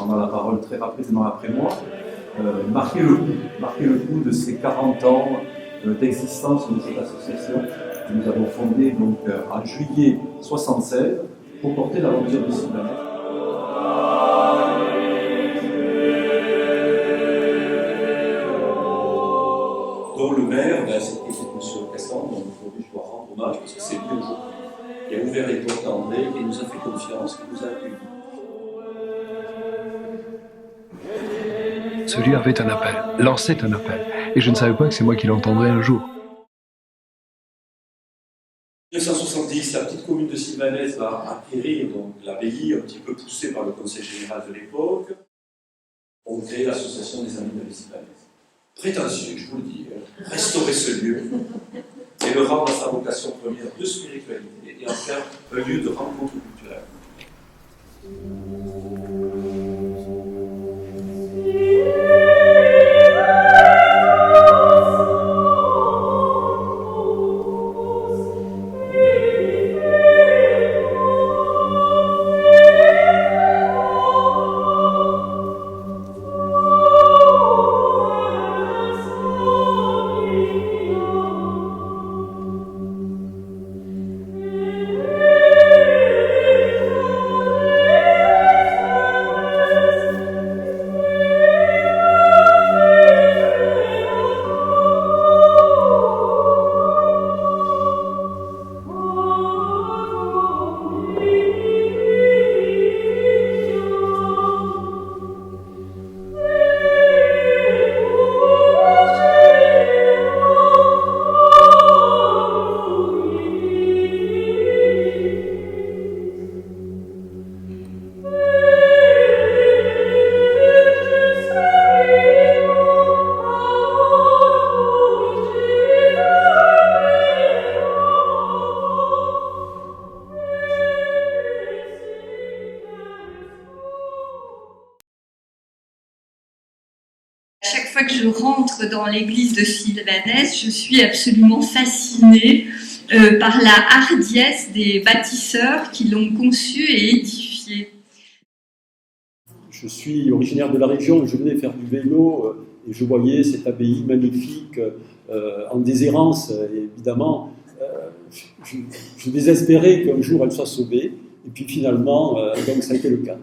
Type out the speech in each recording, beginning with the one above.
prendra la parole très rapidement après moi, marquer le coup de ces 40 ans d'existence de cette association que nous avons fondée donc, en juillet 1976 pour porter l'aventure de Sylvanès. Donc le maire, c'était M. Castan, donc aujourd'hui je dois rendre hommage parce que c'est lui aujourd'hui qui a ouvert les portes d'André, qui nous a fait confiance, qui nous a accueillis. Ce lieu avait un appel, lançait un appel, et je ne savais pas que c'est moi qui l'entendrais un jour. En 1970, la petite commune de Sylvanès va acquérir donc l'abbaye, un petit peu poussée par le conseil général de l'époque. On crée l'association des Amis de la Sylvanès. Prétentieux, je vous le dis, restaurer ce lieu et le rendre à sa vocation première de spiritualité et en faire un lieu de rencontre culturelle. Chaque fois que je rentre dans l'église de Sylvanès, je suis absolument fascinée par la hardiesse des bâtisseurs qui l'ont conçue et édifiée. Je suis originaire de la région, je venais faire du vélo et je voyais cette abbaye magnifique en déshérence. Et évidemment, je désespérais qu'un jour elle soit sauvée. Et puis finalement, donc ça a été le cas.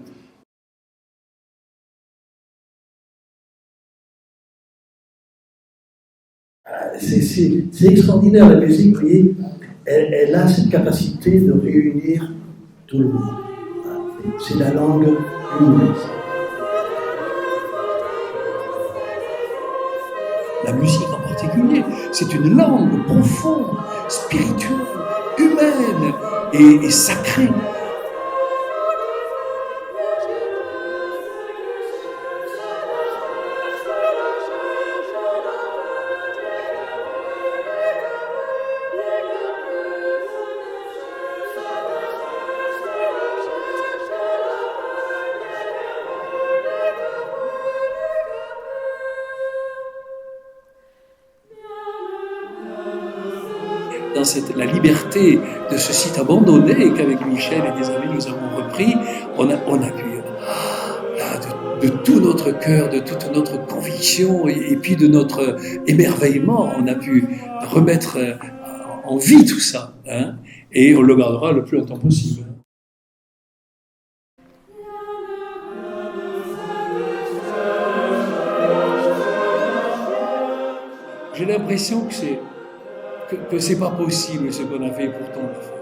C'est extraordinaire, la musique, vous voyez, elle a cette capacité de réunir tout le monde. C'est la langue humaine. La musique en particulier, c'est une langue profonde, spirituelle, humaine et sacrée. Dans la liberté de ce site abandonné qu'avec Michel et des amis nous avons repris, on a pu, là, de tout notre cœur, de toute notre conviction et puis de notre émerveillement, on a pu remettre en vie tout ça, hein, et on le gardera le plus longtemps possible. J'ai l'impression que c'est pas possible ce qu'on a fait, pourtant on l'a fait.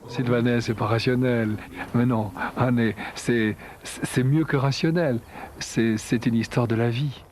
Sylvanès, c'est pas rationnel. Mais non, Anne, c'est mieux que rationnel. C'est une histoire de la vie.